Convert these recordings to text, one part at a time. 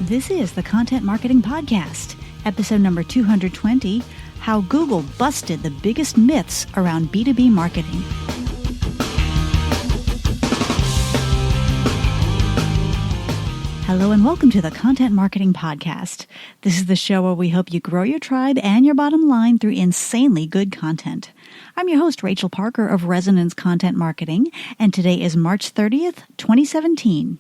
This is the Content Marketing Podcast, episode number 220, How Google Busted the Biggest Myths Around B2B Marketing. Hello and welcome to the Content Marketing Podcast. This is the show where we help you grow your tribe and your bottom line through insanely good content. I'm your host, Rachel Parker of Resonance Content Marketing, and today is March 30th, 2017.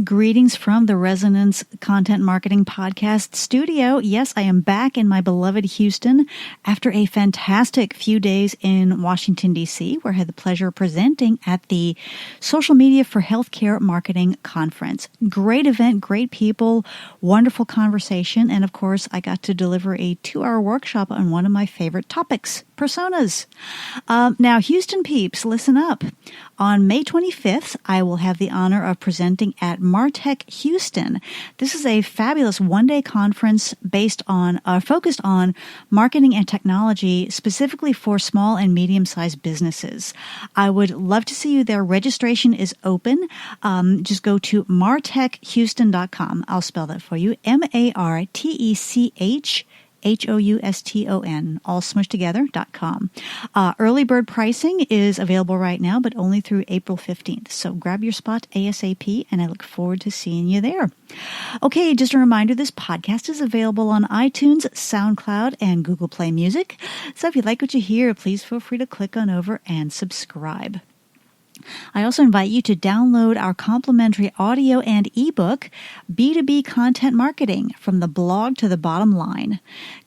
Greetings from the Resonance Content Marketing Podcast studio. Yes, I am back in my beloved Houston after a fantastic few days in Washington, D.C., where I had the pleasure of presenting at the Social Media for Healthcare Marketing Conference. Great event, great people, wonderful conversation, and of course, I got to deliver a 2-hour workshop on one of my favorite topics, personas. Now, Houston peeps, listen up. On May 25th, I will have the honor of presenting at Martech Houston. This is a fabulous one-day conference focused on marketing and technology, specifically for small and medium-sized businesses. I would love to see you there. Registration is open. Just go to martechhouston.com. I'll spell that for you. MARTECH HOUSTON, all smushed together.com. Early bird pricing is available right now, but only through April 15th. So grab your spot ASAP, and I look forward to seeing you there. Okay, just a reminder, this podcast is available on iTunes, SoundCloud, and Google Play Music. So if you like what you hear, please feel free to click on over and subscribe. I also invite you to download our complimentary audio and ebook, B2B Content Marketing, from the blog to the bottom line.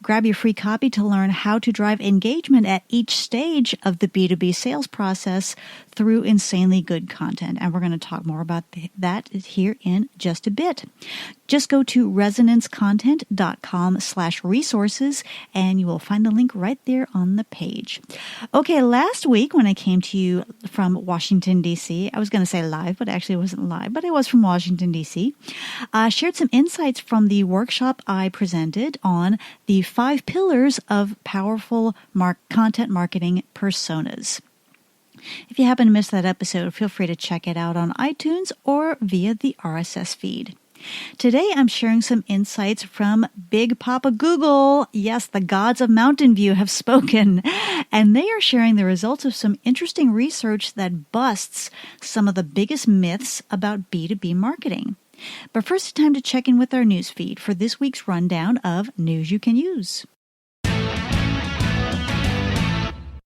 Grab your free copy to learn how to drive engagement at each stage of the B2B sales process through insanely good content. And we're going to talk more about that here in just a bit. Just go to resonancecontent.com/resources and you will find the link right there on the page. Okay, last week when I came to you from Washington, D.C., I was going to say live, but actually it wasn't live, but it was from Washington, D.C., shared some insights from the workshop I presented on the 5 pillars of powerful content marketing personas. If you happen to miss that episode, feel free to check it out on iTunes or via the RSS feed. Today, I'm sharing some insights from Big Papa Google. Yes, the gods of Mountain View have spoken, and they are sharing the results of some interesting research that busts some of the biggest myths about B2B marketing. But first, it's time to check in with our news feed for this week's rundown of news you can use.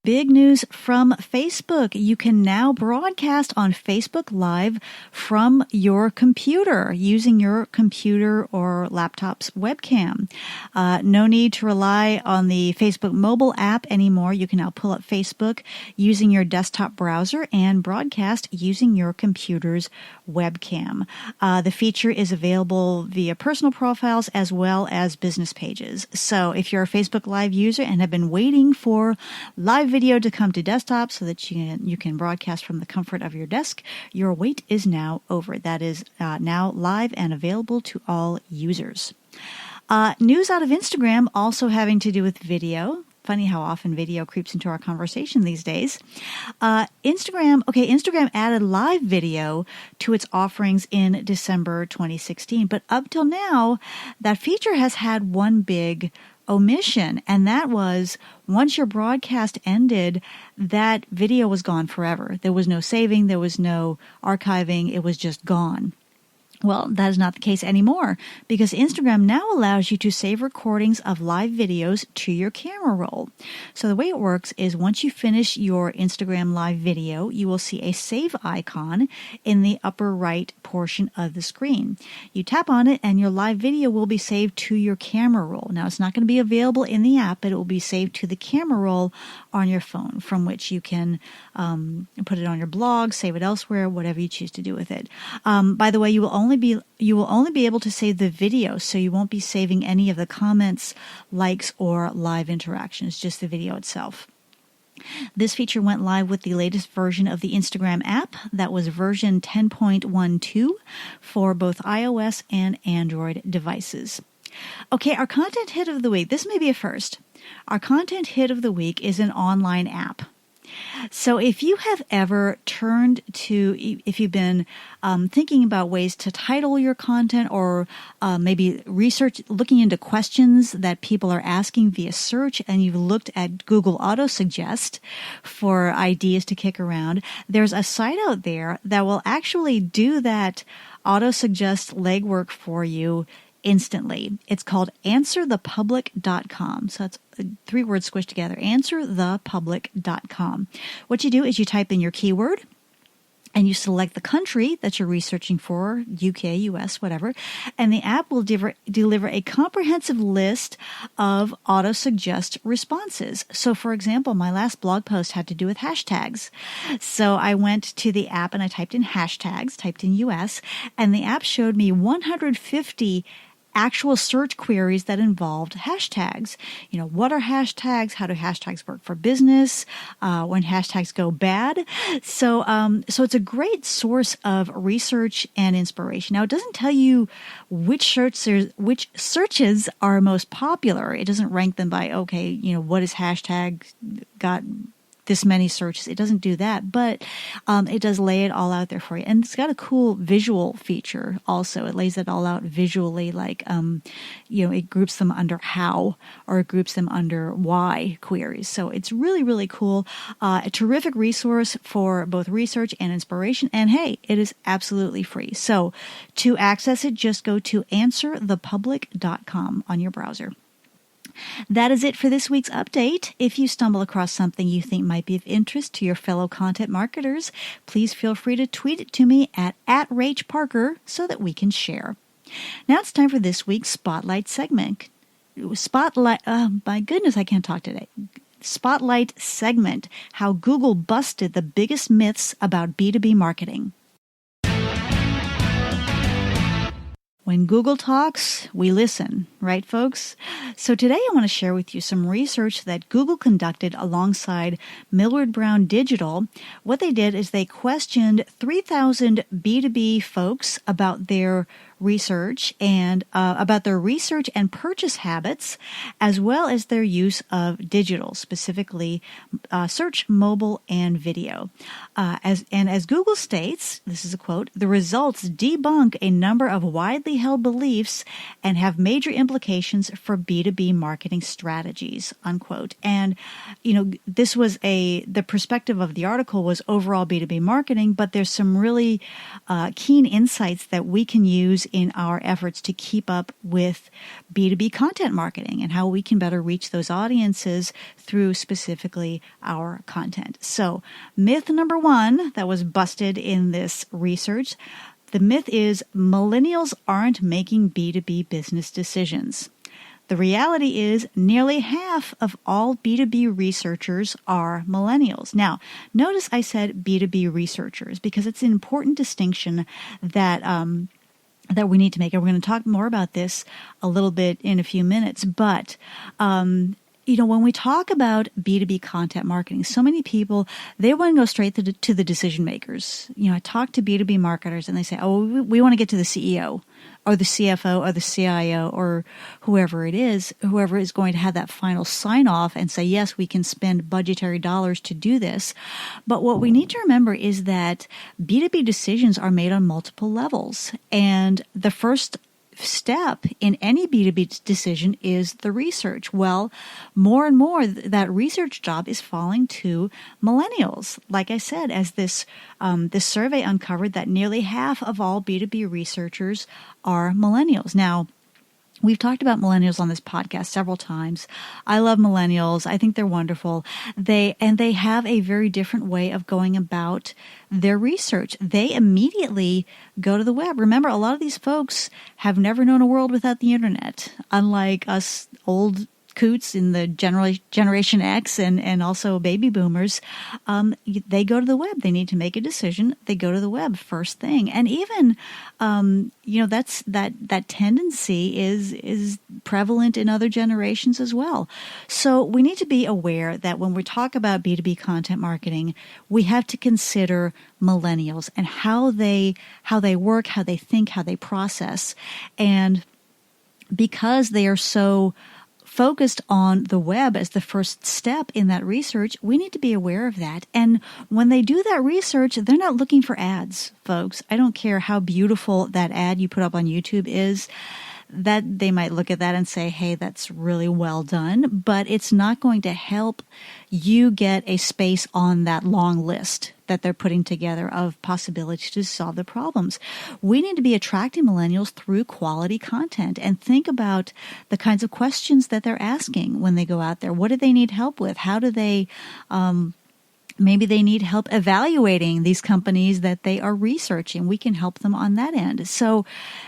Big news from Facebook. You can now broadcast on Facebook Live from your computer using your computer or laptop's webcam. No need to rely on the Facebook mobile app anymore. You can now pull up Facebook using your desktop browser and broadcast using your computer's webcam. The feature is available via personal profiles as well as business pages. So if you're a Facebook Live user and have been waiting for live video to come to desktop so that you can broadcast from the comfort of your desk, your wait is now over. That is now live and available to all users. News out of Instagram also having to do with video. Funny how often video creeps into our conversation these days. Instagram added live video to its offerings in December 2016, but up till now, that feature has had one big omission, and that was once your broadcast ended, that video was gone forever. There was no saving, there was no archiving, it was just gone. Well, that is not the case anymore because Instagram now allows you to save recordings of live videos to your camera roll. So the way it works is once you finish your Instagram live video, you will see a save icon in the upper right portion of the screen. You tap on it and your live video will be saved to your camera roll. Now, it's not going to be available in the app, but it will be saved to the camera roll on your phone, from which you can put it on your blog, save it elsewhere, whatever you choose to do with it. By the way, you will only be able to save the video, so you won't be saving any of the comments, likes, or live interactions, just the video itself. This feature went live with the latest version of the Instagram app. That was version 10.12 for both iOS and Android devices. Okay, our content hit of the week. This may be a first. Our content hit of the week is an online app. So if you have ever turned to, if you've been thinking about ways to title your content, or maybe looking into questions that people are asking via search, and you've looked at Google Auto Suggest for ideas to kick around, there's a site out there that will actually do that auto suggest legwork for you instantly. It's called answerthepublic.com. So it's 3 words squished together, answerthepublic.com. What you do is you type in your keyword and you select the country that you're researching for, UK, US, whatever, and the app will deliver a comprehensive list of auto-suggest responses. So, for example, my last blog post had to do with hashtags. So I went to the app and I typed in hashtags, typed in US, and the app showed me 150 actual search queries that involved hashtags. You know, what are hashtags? How do hashtags work for business? When hashtags go bad? So it's a great source of research and inspiration. Now, it doesn't tell you which searches are most popular. It doesn't rank them by, okay, you know, what is hashtag got this many searches. It doesn't do that, but it does lay it all out there for you. And it's got a cool visual feature also. It lays it all out visually, like, it groups them under how, or it groups them under why queries. So it's really, really cool. A terrific resource for both research and inspiration. And hey, it is absolutely free. So to access it, just go to answerthepublic.com on your browser. That is it for this week's update. If you stumble across something you think might be of interest to your fellow content marketers, please feel free to tweet it to me at @RachParker so that we can share. Now it's time for this week's Spotlight segment. My goodness, I can't talk today. Spotlight segment, how Google busted the biggest myths about B2B marketing. When Google talks, we listen, right, folks? So today I want to share with you some research that Google conducted alongside Millward Brown Digital. What they did is they questioned 3,000 B2B folks about their research and purchase habits, as well as their use of digital, specifically search, mobile, and video. As Google states, this is a quote, "The results debunk a number of widely held beliefs and have major implications for B2B marketing strategies," unquote. And, this was the perspective of the article was overall B2B marketing, but there's some really keen insights that we can use in our efforts to keep up with B2B content marketing and how we can better reach those audiences through specifically our content. So, myth number 1 that was busted in this research, the myth is millennials aren't making B2B business decisions. The reality is nearly half of all B2B researchers are millennials. Now, notice I said B2B researchers because it's an important distinction that we need to make. And we're going to talk more about this a little bit in a few minutes. But, when we talk about B2B content marketing, so many people, they want to go straight to the decision makers. I talk to B2B marketers and they say, oh, we want to get to the CEO or the CFO or the CIO or whoever is going to have that final sign off and say, yes, we can spend budgetary dollars to do this. But what we need to remember is that B2B decisions are made on multiple levels. And the first step in any B2B decision is the research. Well, more and more that research job is falling to millennials. Like I said, as this survey uncovered that nearly half of all B2B researchers are millennials. Now, we've talked about millennials on this podcast several times. I love millennials. I think they're wonderful. They have a very different way of going about their research. They immediately go to the web. Remember, a lot of these folks have never known a world without the internet, unlike us old coots in the Generation X and also baby boomers. They go to the web. They need to make a decision. They go to the web first thing. And even, that's that tendency is prevalent in other generations as well. So we need to be aware that when we talk about B2B content marketing, we have to consider millennials and how they work, how they think, how they process. And because they are so focused on the web as the first step in that research, we need to be aware of that. And when they do that research, they're not looking for ads, folks. I don't care how beautiful that ad you put up on YouTube is. That they might look at that and say, hey, that's really well done, but it's not going to help you get a space on that long list that they're putting together of possibilities to solve the problems. We need to be attracting millennials through quality content and think about the kinds of questions that they're asking when they go out there. What do they need help with? How do they, maybe they need help evaluating these companies that they are researching. We can help them on that end. So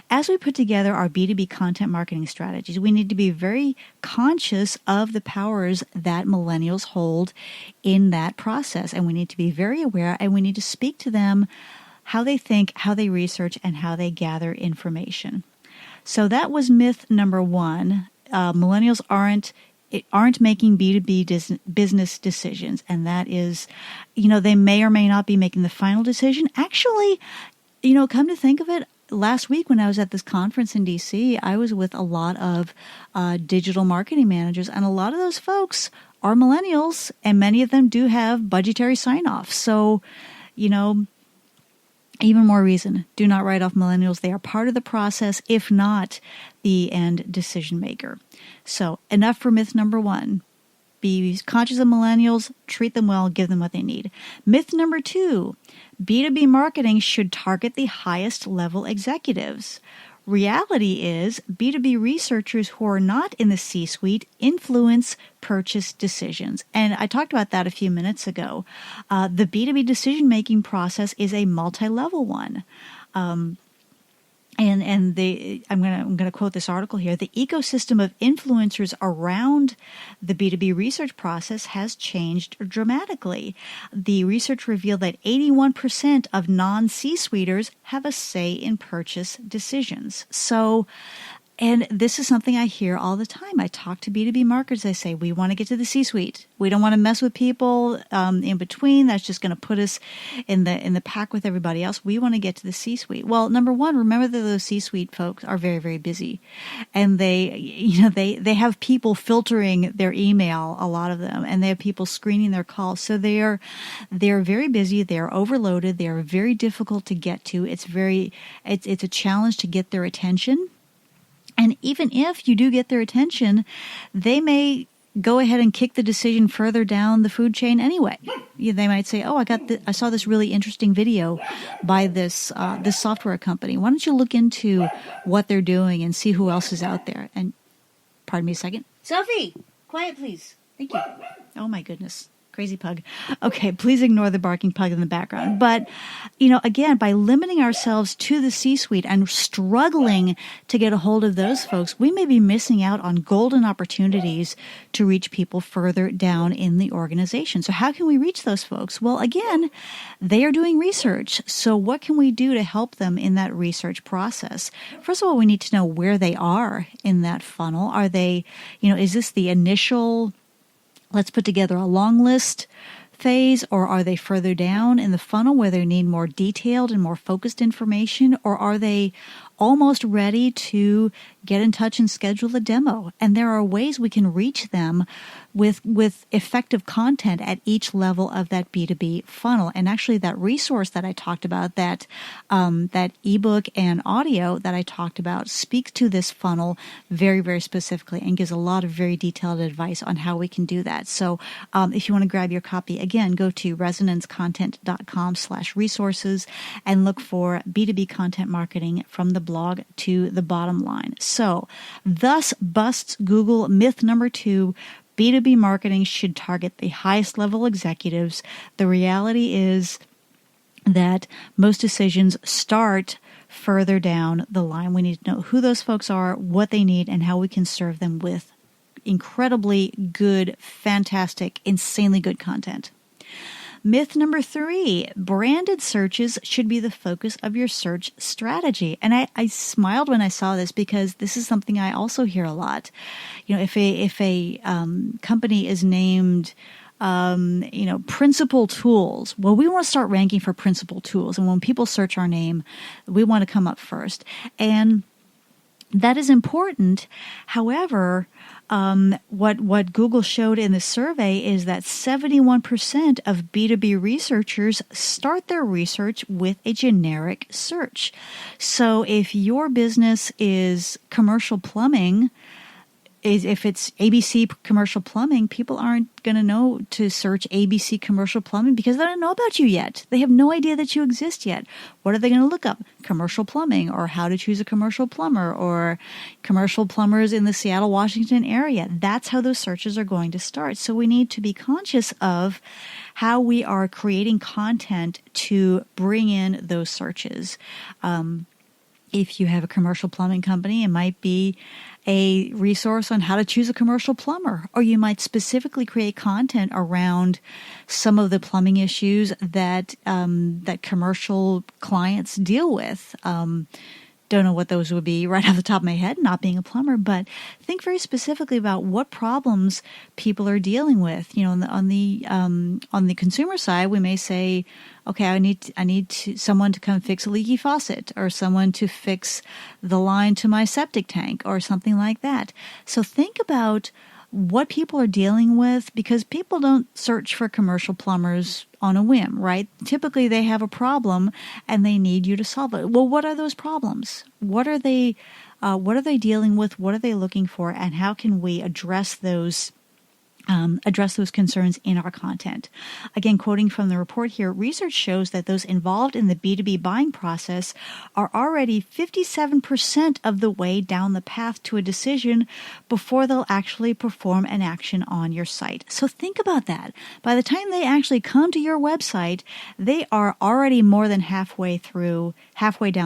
as we put together our B2B content marketing strategies, we need to be very conscious of the powers that millennials hold in that process. And we need to be very aware, and we need to speak to them how they think, how they research, and how they gather information. So that was myth number one. Millennials aren't making B2B business decisions. And that is, they may or may not be making the final decision. Actually, come to think of it, last week when I was at this conference in DC, I was with a lot of digital marketing managers, and a lot of those folks are millennials, and many of them do have budgetary sign-off. So, even more reason, do not write off millennials. They are part of the process, if not the end decision maker. So enough for myth number one. Be conscious of millennials, treat them well, give them what they need. Myth number two, B2B marketing should target the highest level executives. Reality is B2B researchers who are not in the C-suite influence purchase decisions. And I talked about that a few minutes ago. The B2B decision-making process is a multi-level one. I'm going to quote this article here. The ecosystem of influencers around the B2B research process has changed dramatically. The research revealed that 81% of non-C-suiters have a say in purchase decisions. So, and this is something I hear all the time. I talk to B2B marketers. I say, we want to get to the C-suite. We don't want to mess with people in between. That's just going to put us in the pack with everybody else. We want to get to the C-suite. Well, number one, remember that those C-suite folks are very, very busy, and they have people filtering their email, a lot of them, and they have people screening their calls. So they're very busy. They're overloaded. They are very difficult to get to. It's a challenge to get their attention. And even if you do get their attention, they may go ahead and kick the decision further down the food chain anyway. They might say, "Oh, I saw this really interesting video by this software company. Why don't you look into what they're doing and see who else is out there?" And pardon me a second, Sophie, quiet, please. Thank you. Oh my goodness. Crazy pug. Okay, please ignore the barking pug in the background. But, again, by limiting ourselves to the C-suite and struggling to get a hold of those folks, we may be missing out on golden opportunities to reach people further down in the organization. So how can we reach those folks? Well, again, they are doing research. So what can we do to help them in that research process? First of all, we need to know where they are in that funnel. Are they, is this the initial let's put together a long list phase, or are they further down in the funnel where they need more detailed and more focused information, or are they almost ready to get in touch and schedule a demo? And there are ways we can reach them with effective content at each level of that B2B funnel. And actually that resource that I talked about, that ebook and audio that I talked about, speaks to this funnel very, very specifically and gives a lot of very detailed advice on how we can do that. So if you want to grab your copy, again, go to resonancecontent.com/resources and look for B2B content marketing from the blog to the bottom line. So thus busts Google myth number 2. B2B marketing should target the highest level executives. The reality is that most decisions start further down the line. We need to know who those folks are, what they need, and how we can serve them with incredibly good, fantastic, insanely good content. Myth number 3, branded searches should be the focus of your search strategy. And I smiled when I saw this because this is something I also hear a lot. If a company is named, Principal Tools, well, we want to start ranking for Principal Tools. And when people search our name, we want to come up first. And That is important. However, what Google showed in the survey is that 71% of B2B researchers start their research with a generic search. So if your business is commercial plumbing, if it's ABC commercial plumbing, people aren't going to know to search ABC commercial plumbing because they don't know about you yet. They have no idea that you exist yet. What are they going to look up? Commercial plumbing, or how to choose a commercial plumber, or commercial plumbers in the Seattle, Washington area. That's how those searches are going to start. So we need to be conscious of how we are creating content to bring in those searches. If you have a commercial plumbing company, it might be a resource on how to choose a commercial plumber, or you might specifically create content around some of the plumbing issues that that commercial clients deal with. Don't know what those would be right off the top of my head, not being a plumber, but think very specifically about what problems people are dealing with. You know, on the consumer side, we may say, okay, I need someone to come fix a leaky faucet, or someone to fix the line to my septic tank, or something like that. So think about what people are dealing with, because people don't search for commercial plumbers on a whim, right? Typically they have a problem and they need you to solve it. Well, what are those problems? What are they dealing with? What are they looking for? And how can we address those concerns in our content? Again, quoting from the report here, research shows that those involved in the B2B buying process are already 57% of the way down the path to a decision before they'll actually perform an action on your site. So think about that. By the time they actually come to your website, they are already more than halfway down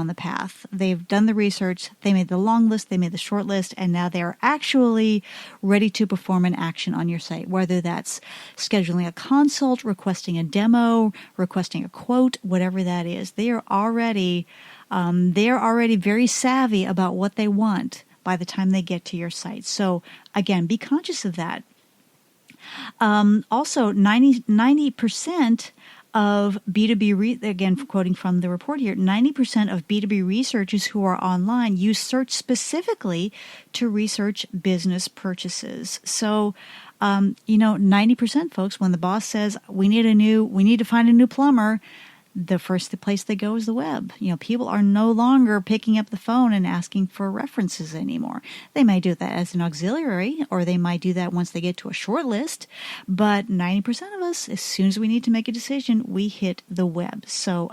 the path. They've done the research, they made the long list, they made the short list, and now they're actually ready to perform an action on your site. Whether that's scheduling a consult, requesting a demo, requesting a quote, whatever that is, they are already very savvy about what they want by the time they get to your site. So again, be conscious of that. Also, 90% of B2B, again, quoting from the report here, 90% of B2B researchers who are online use search specifically to research business purchases. So, 90%, folks, when the boss says we need to find a new plumber, the first place they go is the web. People are no longer picking up the phone and asking for references anymore. They might do that as an auxiliary, or they might do that once they get to a short list. But 90% of us, as soon as we need to make a decision, we hit the web. So,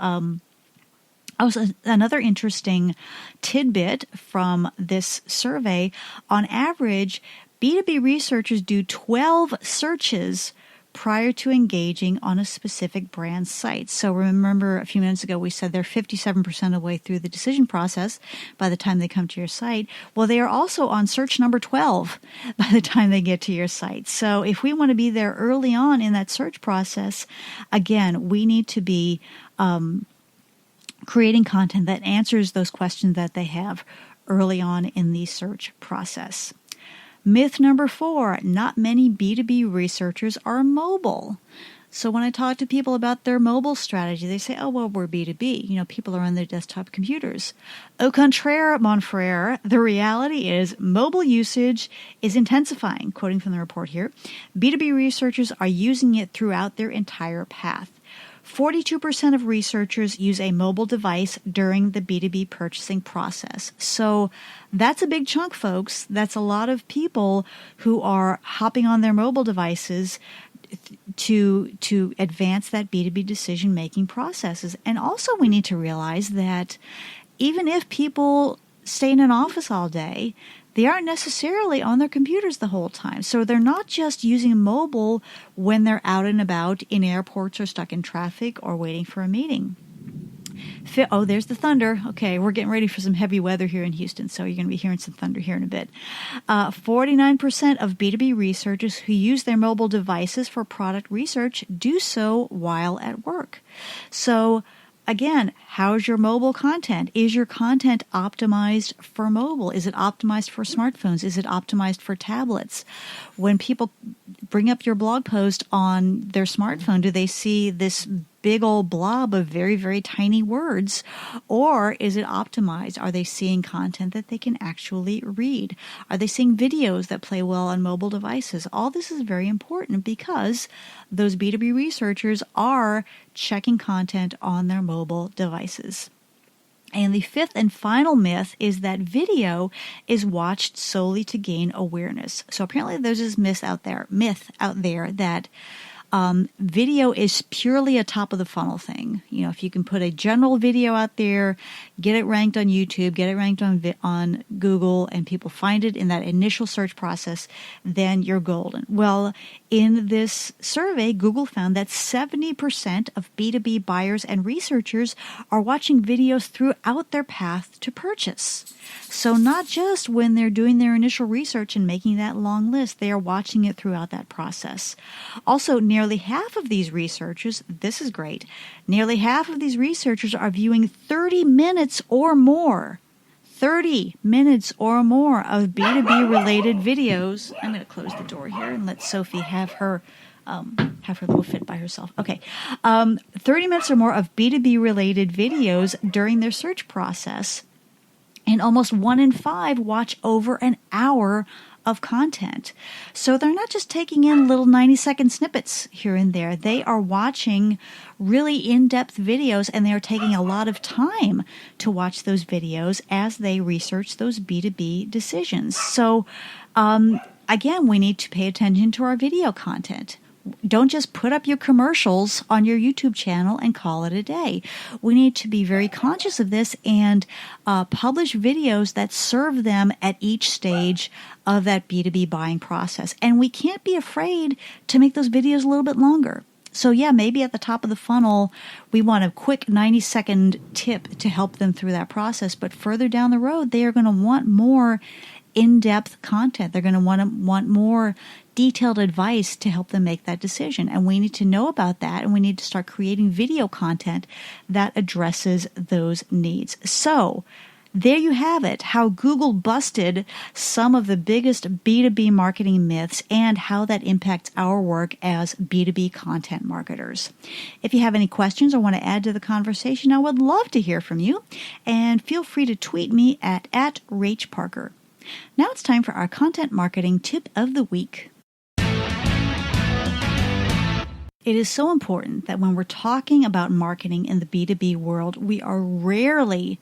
also, another interesting tidbit from this survey, on average, B2B researchers do 12 searches prior to engaging on a specific brand site. So remember a few minutes ago we said they're 57% of the way through the decision process by the time they come to your site. Well, they are also on search number 12 by the time they get to your site. So if we want to be there early on in that search process, again, we need to be creating content that answers those questions that they have early on in the search process. Myth number 4, not many B2B researchers are mobile. So when I talk to people about their mobile strategy, they say, oh, well, we're B2B. People are on their desktop computers. Au contraire, mon frère, the reality is mobile usage is intensifying. Quoting from the report here, B2B researchers are using it throughout their entire path. 42% of researchers use a mobile device during the B2B purchasing process. So that's a big chunk, folks. That's a lot of people who are hopping on their mobile devices to advance that B2B decision-making processes. And also we need to realize that even if people stay in an office all day, they aren't necessarily on their computers the whole time. So they're not just using mobile when they're out and about in airports or stuck in traffic or waiting for a meeting. Oh, there's the thunder. Okay, we're getting ready for some heavy weather here in Houston, so you're going to be hearing some thunder here in a bit. 49% of B2B researchers who use their mobile devices for product research do so while at work. So again, how's your mobile content? Is your content optimized for mobile? Is it optimized for smartphones? Is it optimized for tablets? When people bring up your blog post on their smartphone, do they see this big old blob of very, very tiny words? Or is it optimized? Are they seeing content that they can actually read? Are they seeing videos that play well on mobile devices? All this is very important because those B2B researchers are checking content on their mobile devices. And the fifth and final myth is that video is watched solely to gain awareness. So apparently there's this myth out there that video is purely a top of the funnel thing. If you can put a general video out there, get it ranked on YouTube, get it ranked on Google, and people find it in that initial search process, then you're golden. Well, in this survey, Google found that 70% of B2B buyers and researchers are watching videos throughout their path to purchase. So not just when they're doing their initial research and making that long list, they are watching it throughout that process. Also, nearly half of these researchers, this is great, nearly half of these researchers are viewing 30 minutes or more. 30 minutes or more of B2B related videos. I'm going to close the door here and let Sophie have her little fit by herself. Okay. 30 minutes or more of B2B related videos during their search process. And almost 1 in 5 watch over an hour of content. So they're not just taking in little 90-second snippets here and there. They are watching really in-depth videos, and they are taking a lot of time to watch those videos as they research those B2B decisions. So again, we need to pay attention to our video content. Don't just put up your commercials on your YouTube channel and call it a day. We need to be very conscious of this and publish videos that serve them at each stage of that B2B buying process. And we can't be afraid to make those videos a little bit longer. So yeah, maybe at the top of the funnel, we want a quick 90-second tip to help them through that process. But further down the road, they are going to want more in-depth content. They're going to want more detailed advice to help them make that decision. And we need to know about that, and we need to start creating video content that addresses those needs. So there you have it, how Google busted some of the biggest B2B marketing myths and how that impacts our work as B2B content marketers. If you have any questions or want to add to the conversation, I would love to hear from you. And feel free to tweet me at Rach Parker. Now it's time for our content marketing tip of the week. It is so important that when we're talking about marketing in the B2B world, we are rarely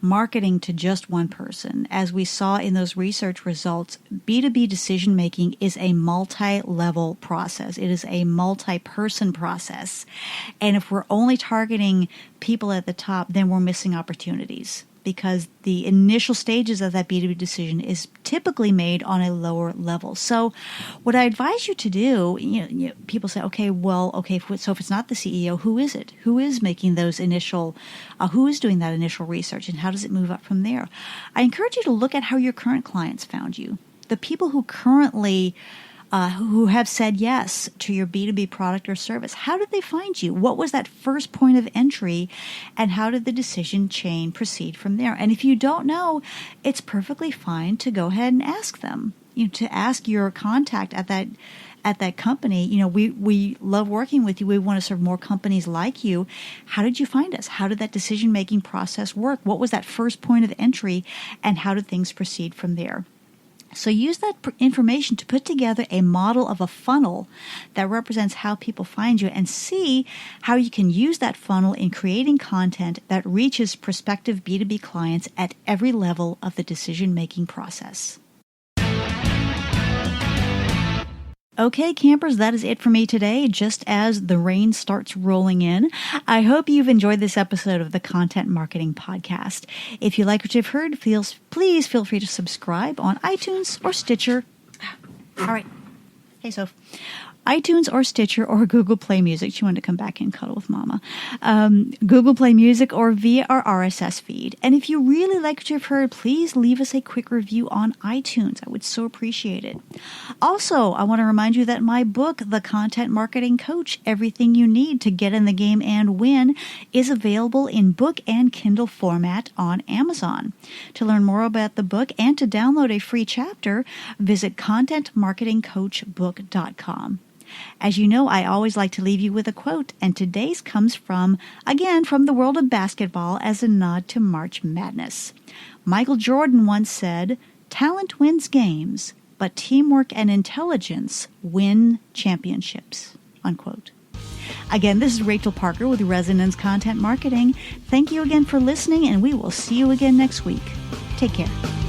marketing to just one person. As we saw in those research results, B2B decision making is a multi-level process. It is a multi-person process. And if we're only targeting people at the top, then we're missing opportunities, because the initial stages of that B2B decision is typically made on a lower level. So what I advise you to do, people say, so if it's not the CEO, who is it? Who is making those who is doing that initial research, and how does it move up from there? I encourage you to look at how your current clients found you. The people who currently who have said yes to your B2B product or service. How did they find you? What was that first point of entry, and how did the decision chain proceed from there? And if you don't know, it's perfectly fine to go ahead and ask them. To ask your contact at that company, we love working with you. We want to serve more companies like you. How did you find us? How did that decision-making process work? What was that first point of entry, and how did things proceed from there? So use that information to put together a model of a funnel that represents how people find you, and see how you can use that funnel in creating content that reaches prospective B2B clients at every level of the decision-making process. Okay, campers, that is it for me today, just as the rain starts rolling in. I hope you've enjoyed this episode of the Content Marketing Podcast. If you like what you've heard, please feel free to subscribe on iTunes or Stitcher. All right. Hey, Soph. iTunes or Stitcher or Google Play Music. She wanted to come back and cuddle with Mama. Google Play Music, or via our RSS feed. And if you really like what you've heard, please leave us a quick review on iTunes. I would so appreciate it. Also, I want to remind you that my book, The Content Marketing Coach, Everything You Need to Get in the Game and Win, is available in book and Kindle format on Amazon. To learn more about the book and to download a free chapter, visit contentmarketingcoachbook.com. As you know, I always like to leave you with a quote, and today's comes from the world of basketball as a nod to March Madness. Michael Jordan once said, "Talent wins games, but teamwork and intelligence win championships," unquote. Again, this is Rachel Parker with Resonance Content Marketing. Thank you again for listening, and we will see you again next week. Take care.